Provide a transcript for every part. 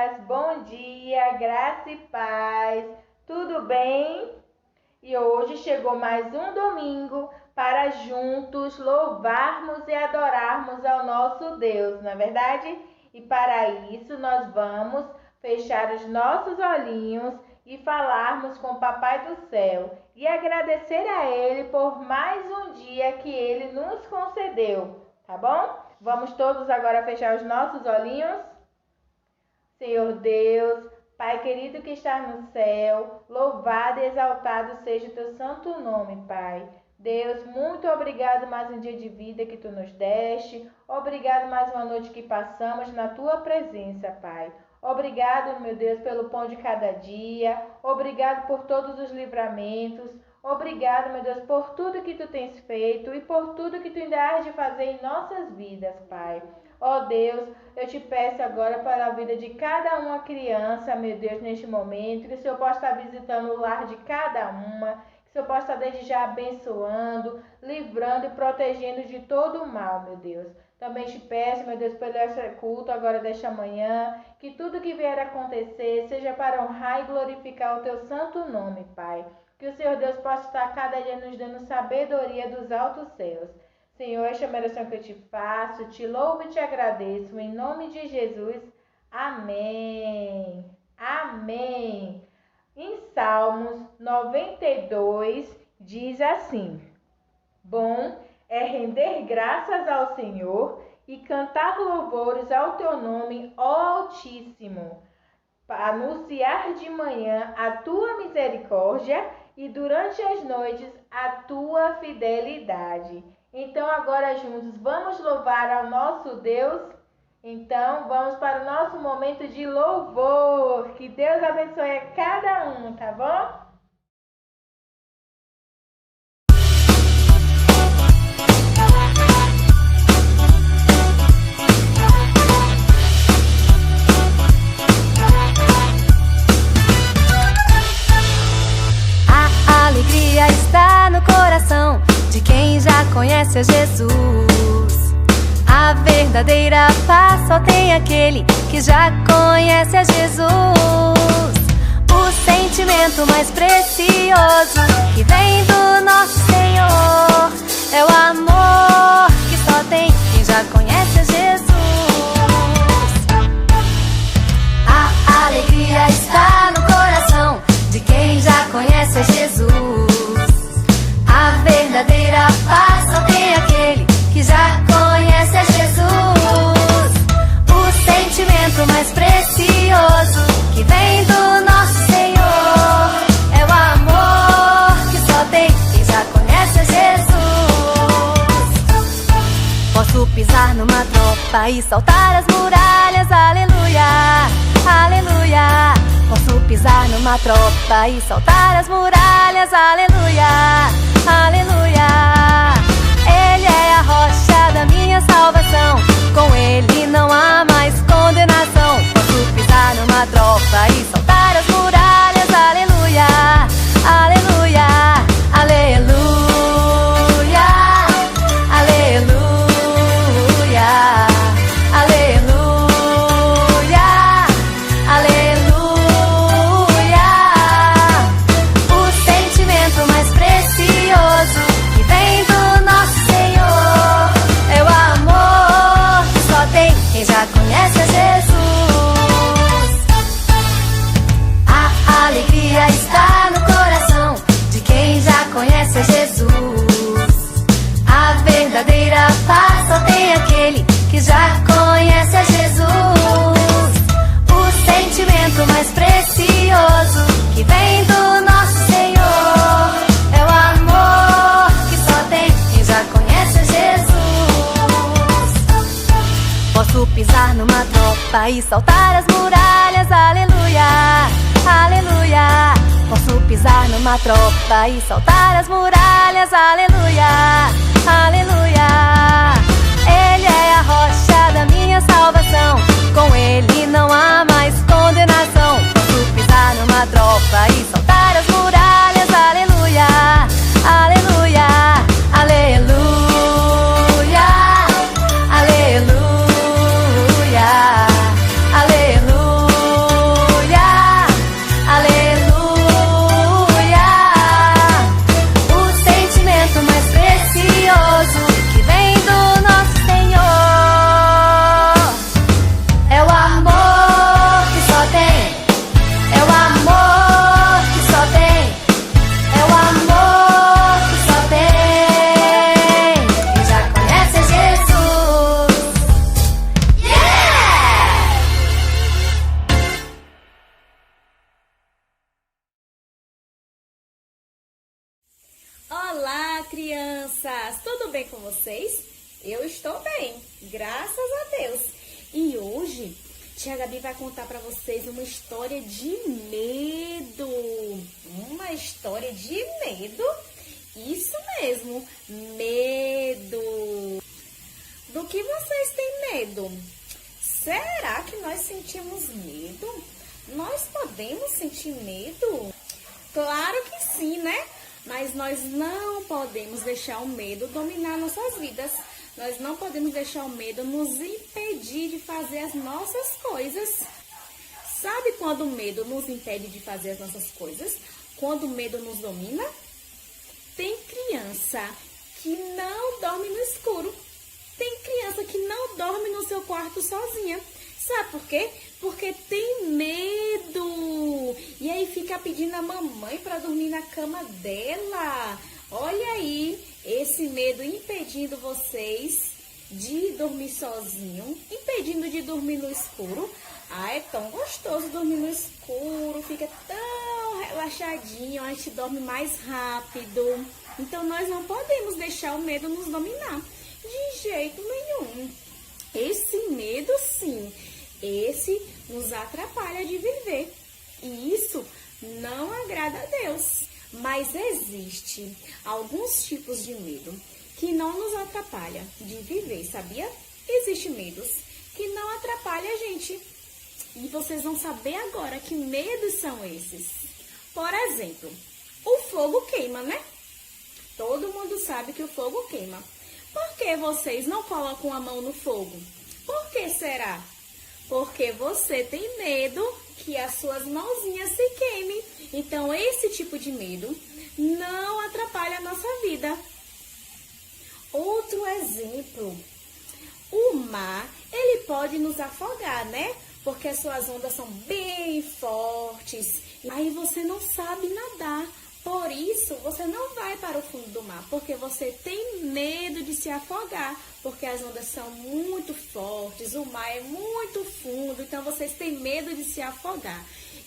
Bom dia, graça e paz, tudo bem? E hoje chegou mais um domingo para juntos louvarmos e adorarmos ao nosso Deus, não é verdade? E para isso nós vamos fechar os nossos olhinhos e falarmos com o Papai do Céu e agradecer a Ele por mais um dia que Ele nos concedeu, tá bom? Vamos todos agora fechar os nossos olhinhos? Senhor Deus, Pai querido que está no céu, louvado e exaltado seja o teu santo nome, Pai. Deus, muito obrigado mais um dia de vida que tu nos deste. Obrigado mais uma noite que passamos na tua presença, Pai. Obrigado, meu Deus, pelo pão de cada dia. Obrigado por todos os livramentos. Obrigado, meu Deus, por tudo que tu tens feito e por tudo que tu ainda has de fazer em nossas vidas, Pai. Ó Deus, eu te peço agora pela vida de cada uma criança, meu Deus, neste momento, que o Senhor possa estar visitando o lar de cada uma, que o Senhor possa estar desde já abençoando, livrando e protegendo de todo o mal, meu Deus. Também te peço, meu Deus, pelo esse culto agora desta manhã, que tudo que vier a acontecer seja para honrar e glorificar o teu santo nome, Pai. Que o Senhor Deus possa estar cada dia nos dando sabedoria dos altos céus. Senhor, esta é a oração que eu te faço, te louvo e te agradeço, em nome de Jesus. Amém. Amém. Em Salmos 92 diz assim: Bom é render graças ao Senhor e cantar louvores ao teu nome, ó Altíssimo, para anunciar de manhã a tua misericórdia e durante as noites a tua fidelidade. Então agora juntos vamos louvar ao nosso Deus. Então vamos para o nosso momento de louvor. Que Deus abençoe a cada um, tá bom? A alegria está no coração de quem já conhece a Jesus. A verdadeira paz só tem aquele que já conhece a Jesus. O sentimento mais precioso que vem do nosso Senhor é o amor que só tem quem já conhece a Jesus. A alegria está no coração de quem já conhece a Jesus. A verdadeira paz só tem aquele que já conhece a Jesus. O sentimento mais precioso que vem do nosso Senhor é o amor que só tem quem já conhece a Jesus. Posso pisar numa tropa e saltar as muralhas, aleluia, aleluia. Posso pisar numa tropa e saltar as muralhas, aleluia, aleluia. Ele é a rocha da minha salvação, com ele não há mais condenação. Posso pisar numa tropa e saltar as muralhas, aleluia, aleluia, aleluia, aleluia, aleluia, aleluia. O sentimento mais precioso que vem do nosso Senhor é o amor que só tem quem já conhece a Jesus. A alegria está no coração de quem já conhece a Jesus. A verdadeira paz só tem aquele que já conhece a Jesus. O sentimento mais precioso que vem do nosso Senhor é o amor que só tem quem já conhece a Jesus. Posso pisar numa tropa e saltar as muralhas, aleluia, aleluia. Posso pisar numa tropa e saltar as muralhas, aleluia, aleluia. Ele é a rocha da minha salvação, com ele não há mais condenação. Posso pisar numa tropa e saltar as muralhas, aleluia, aleluia, aleluia, aleluia, aleluia. Olá, crianças! Tudo bem com vocês? Eu estou bem, graças a Deus. E hoje, tia Gabi vai contar para vocês uma história de medo. Uma história de medo? Isso mesmo, medo. Do que vocês têm medo? Será que nós sentimos medo? Nós podemos sentir medo? Claro que sim, né? Mas nós não podemos deixar o medo dominar nossas vidas. Nós não podemos deixar o medo nos impedir de fazer as nossas coisas. Sabe quando o medo nos impede de fazer as nossas coisas? Quando o medo nos domina? Tem criança que não dorme no escuro. Tem criança que não dorme no seu quarto sozinha. Sabe por quê? Porque tem medo. E aí fica pedindo a mamãe para dormir na cama dela. Olha aí, esse medo impedindo vocês de dormir sozinho, impedindo de dormir no escuro. Ah, é tão gostoso dormir no escuro, fica tão relaxadinho, a gente dorme mais rápido. Então nós não podemos deixar o medo nos dominar, de jeito nenhum. Esse medo, sim, esse nos atrapalha de viver. E isso não agrada a Deus. Mas existe alguns tipos de medo que não nos atrapalha de viver, sabia? Existem medos que não atrapalham a gente. E vocês vão saber agora que medos são esses. Por exemplo, o fogo queima, né? Todo mundo sabe que o fogo queima. Por que vocês não colocam a mão no fogo? Por que será? Porque você tem medo que as suas mãozinhas se queimem. Então, esse tipo de medo não atrapalha a nossa vida. Outro exemplo, o mar, ele pode nos afogar, né? Porque as suas ondas são bem fortes. Aí você não sabe nadar. Por isso, você não vai para o fundo do mar, porque você tem medo de se afogar, porque as ondas são muito fortes, o mar é muito fundo, então vocês têm medo de se afogar.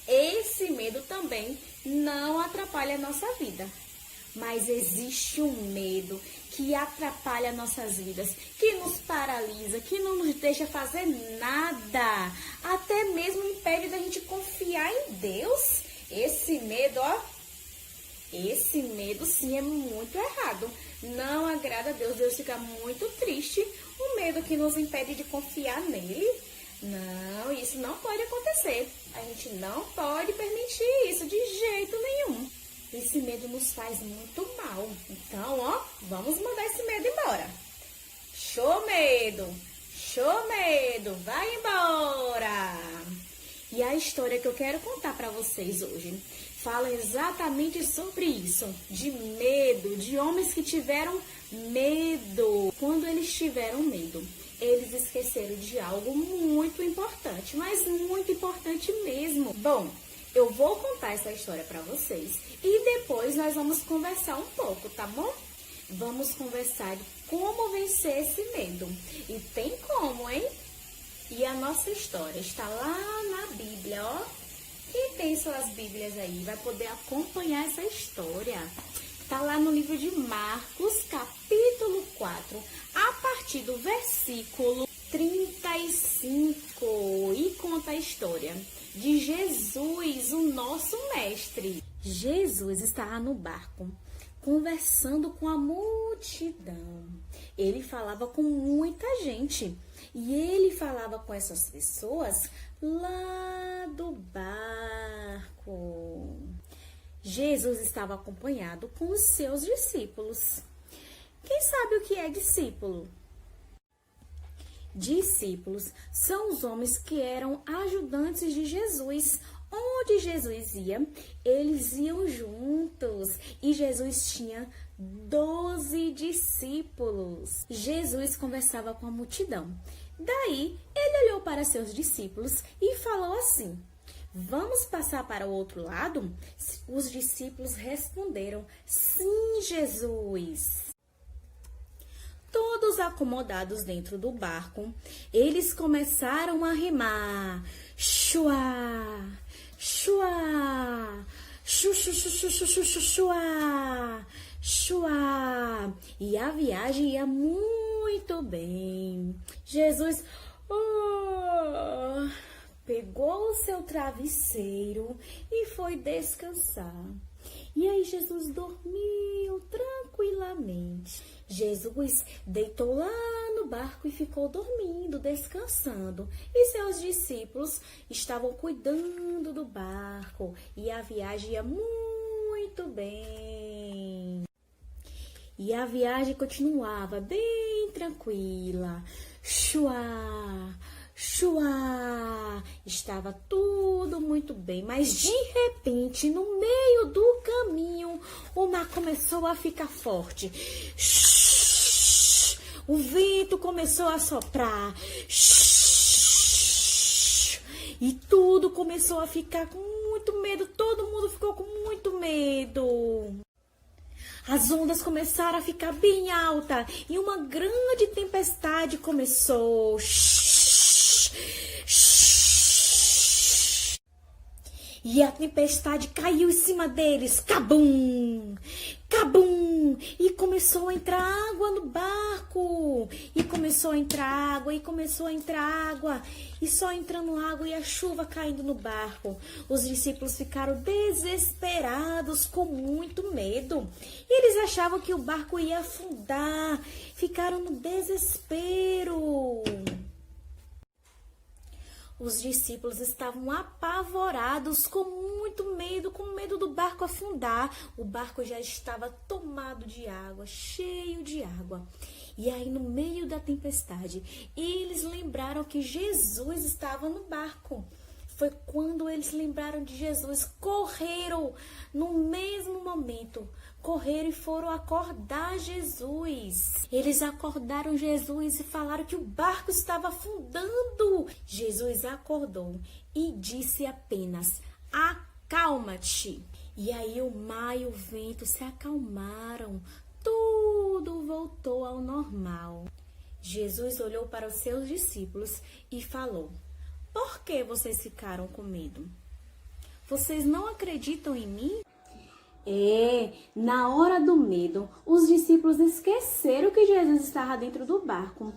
Esse medo também não atrapalha a nossa vida. Mas existe um medo que atrapalha nossas vidas, que nos paralisa, que não nos deixa fazer nada, até mesmo impede da gente confiar em Deus. Esse medo, esse medo sim é muito errado. Não agrada a Deus. Deus fica muito triste. O medo que nos impede de confiar nele. Não, isso não pode acontecer. A gente não pode permitir isso de jeito nenhum. Esse medo nos faz muito mal. Então, vamos mandar esse medo embora. Show medo! Show medo! Vai embora! E a história que eu quero contar para vocês hoje fala exatamente sobre isso, de medo, de homens que tiveram medo. Quando eles tiveram medo, eles esqueceram de algo muito importante, mas muito importante mesmo. Bom, eu vou contar essa história para vocês e depois nós vamos conversar um pouco, tá bom? Vamos conversar de como vencer esse medo. E tem como, hein? E a nossa história está lá na Bíblia, Quem tem suas Bíblias aí vai poder acompanhar essa história. Está lá no livro de Marcos, capítulo 4, a partir do versículo 35. E conta a história de Jesus, o nosso mestre. Jesus estava no barco, conversando com a multidão. Ele falava com muita gente. E ele falava com essas pessoas lá do barco. Jesus estava acompanhado com os seus discípulos. Quem sabe o que é discípulo? Discípulos são os homens que eram ajudantes de Jesus. Onde Jesus ia, eles iam juntos. E Jesus tinha 12 discípulos. Jesus conversava com a multidão. Daí, ele olhou para seus discípulos e falou assim: vamos passar para o outro lado? Os discípulos responderam: sim, Jesus. Todos acomodados dentro do barco, eles começaram a remar. Chua, chua, chu, chu, chu, chu, chu, chu, chu, chua, chua! E a viagem ia muito bem. Jesus pegou o seu travesseiro e foi descansar. E aí Jesus dormiu tranquilamente. Jesus deitou lá no barco e ficou dormindo, descansando. E seus discípulos estavam cuidando do barco. E a viagem ia muito bem. E a viagem continuava bem tranquila. Chua! Chua! Estava tudo muito bem, mas de repente, no meio do caminho, o mar começou a ficar forte. O vento começou a soprar. E tudo começou a ficar com muito medo. Todo mundo ficou com muito medo. As ondas começaram a ficar bem altas e uma grande tempestade começou. E a tempestade caiu em cima deles. Cabum! Cabum! E começou a entrar água no barco. E começou a entrar água, e começou a entrar água. E só entrando água e a chuva caindo no barco. Os discípulos ficaram desesperados, com muito medo. E eles achavam que o barco ia afundar. Ficaram no desespero. Os discípulos estavam apavorados, com medo do barco afundar. O barco já estava tomado de água, cheio de água. E aí, no meio da tempestade, eles lembraram que Jesus estava no barco. Foi quando eles lembraram de Jesus, correram no mesmo momento. Correram e foram acordar Jesus. Eles acordaram Jesus e falaram que o barco estava afundando. Jesus acordou e disse apenas: acalma-te. E aí o mar e o vento se acalmaram. Tudo voltou ao normal. Jesus olhou para os seus discípulos e falou: por que vocês ficaram com medo? Vocês não acreditam em mim? Na hora do medo, os discípulos esqueceram que Jesus estava dentro do barco.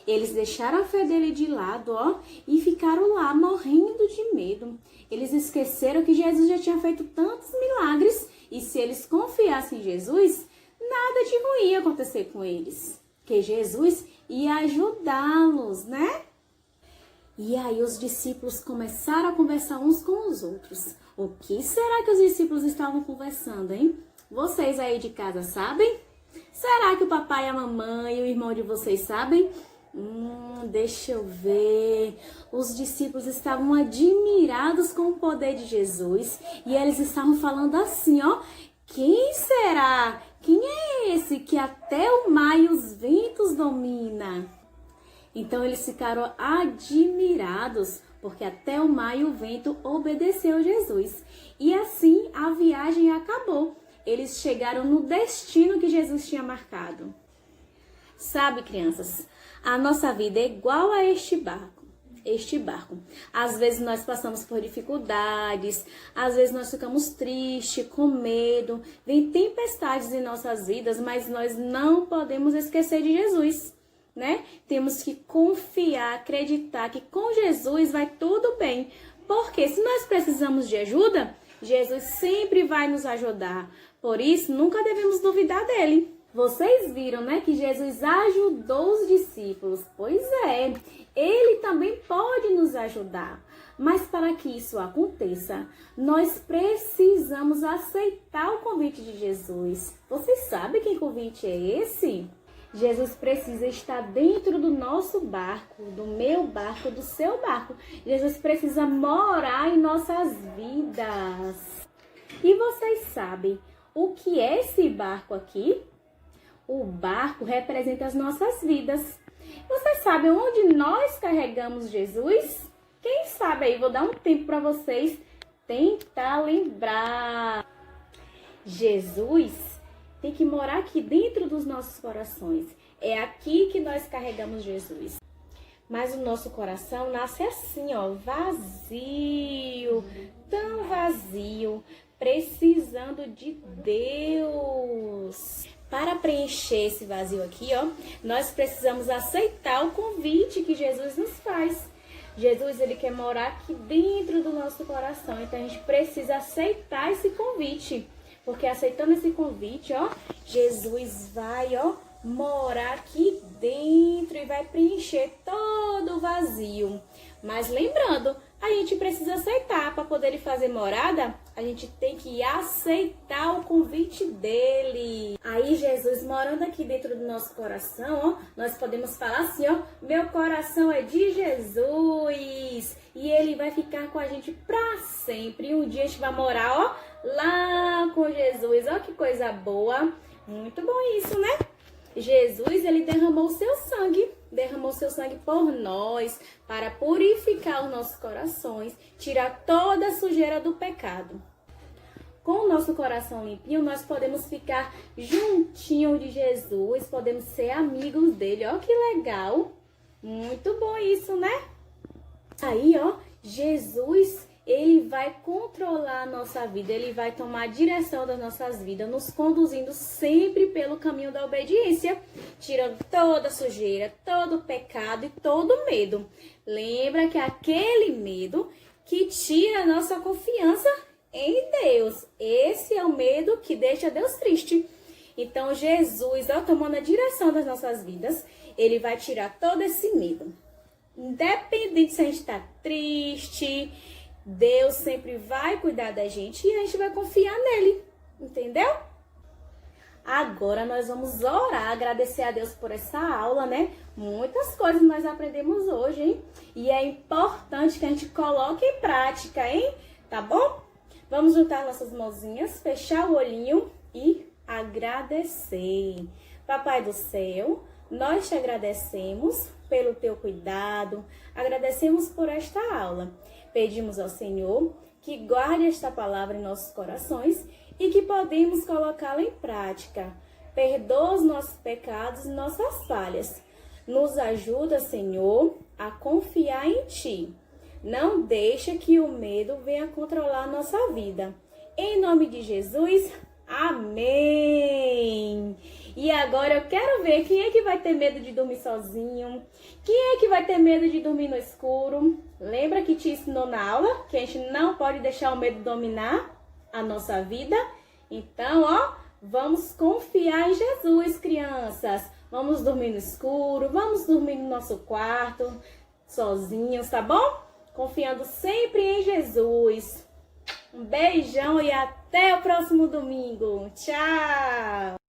Eles deixaram a fé dele de lado, e ficaram lá morrendo de medo. Eles esqueceram que Jesus já tinha feito tantos milagres e se eles confiassem em Jesus, nada de ruim ia acontecer com eles. Que Jesus ia ajudá-los, né? E aí os discípulos começaram a conversar uns com os outros. O que será que os discípulos estavam conversando, hein? Vocês aí de casa sabem? Será que o papai, a mamãe e o irmão de vocês sabem? Deixa eu ver. Os discípulos estavam admirados com o poder de Jesus. E eles estavam falando assim, quem será? Quem é esse que até o mar e os ventos domina? Então eles ficaram admirados, porque até o mar e o vento obedeceu a Jesus. E assim a viagem acabou. Eles chegaram no destino que Jesus tinha marcado. Sabe, crianças, a nossa vida é igual a este barco. Às vezes nós passamos por dificuldades, às vezes nós ficamos tristes, com medo, vem tempestades em nossas vidas, mas nós não podemos esquecer de Jesus, né? Temos que confiar, acreditar que com Jesus vai tudo bem, porque se nós precisamos de ajuda, Jesus sempre vai nos ajudar, por isso nunca devemos duvidar dele. Vocês viram, né, que Jesus ajudou os discípulos? Pois é, ele também pode nos ajudar. Mas para que isso aconteça, nós precisamos aceitar o convite de Jesus. Vocês sabem que convite é esse? Jesus precisa estar dentro do nosso barco, do meu barco, do seu barco. Jesus precisa morar em nossas vidas. E vocês sabem o que é esse barco aqui? O barco representa as nossas vidas. Vocês sabem onde nós carregamos Jesus? Quem sabe aí, vou dar um tempo para vocês tentar lembrar. Jesus tem que morar aqui dentro dos nossos corações. É aqui que nós carregamos Jesus. Mas o nosso coração nasce assim, vazio, tão vazio. precisando de Deus. Para preencher esse vazio aqui, ó, nós precisamos aceitar o convite que Jesus nos faz. Jesus, ele quer morar aqui dentro do nosso coração, então a gente precisa aceitar esse convite. Porque aceitando esse convite, ó, Jesus vai, ó, morar aqui dentro e vai preencher todo o vazio. Mas lembrando, a gente precisa aceitar. Para poder ele fazer morada, a gente tem que aceitar o convite dele. Aí Jesus morando aqui dentro do nosso coração, ó, nós podemos falar assim, ó, meu coração é de Jesus. E ele vai ficar com a gente para sempre. E um dia a gente vai morar, ó, lá com Jesus. Ó, que coisa boa. Muito bom isso, né? Jesus, ele derramou seu sangue por nós, para purificar os nossos corações, tirar toda a sujeira do pecado. Com o nosso coração limpinho, nós podemos ficar juntinho de Jesus, podemos ser amigos dele. Ó, que legal! Muito bom isso, né? Aí, ó, Jesus, ele vai controlar a nossa vida, ele vai tomar a direção das nossas vidas, nos conduzindo sempre pelo caminho da obediência, tirando toda a sujeira, todo o pecado e todo o medo. Lembra que é aquele medo que tira a nossa confiança em Deus. Esse é o medo que deixa Deus triste. Então, Jesus, ó, tomando a direção das nossas vidas, ele vai tirar todo esse medo. Independente se a gente está triste, Deus sempre vai cuidar da gente e a gente vai confiar nele, entendeu? Agora nós vamos orar, agradecer a Deus por essa aula, né? Muitas coisas nós aprendemos hoje, hein? E é importante que a gente coloque em prática, hein? Tá bom? Vamos juntar nossas mãozinhas, fechar o olhinho e agradecer. Papai do céu, nós te agradecemos pelo teu cuidado, agradecemos por esta aula. Pedimos ao Senhor que guarde esta palavra em nossos corações e que podemos colocá-la em prática. Perdoa os nossos pecados e nossas falhas. Nos ajuda, Senhor, a confiar em Ti. Não deixa que o medo venha controlar a nossa vida. Em nome de Jesus, amém! E agora eu quero ver quem é que vai ter medo de dormir sozinho. Quem é que vai ter medo de dormir no escuro? Lembra que te ensinou na aula que a gente não pode deixar o medo dominar a nossa vida? Então, ó, vamos confiar em Jesus, crianças. Vamos dormir no escuro, vamos dormir no nosso quarto, sozinhos, tá bom? Confiando sempre em Jesus. Um beijão e até o próximo domingo. Tchau!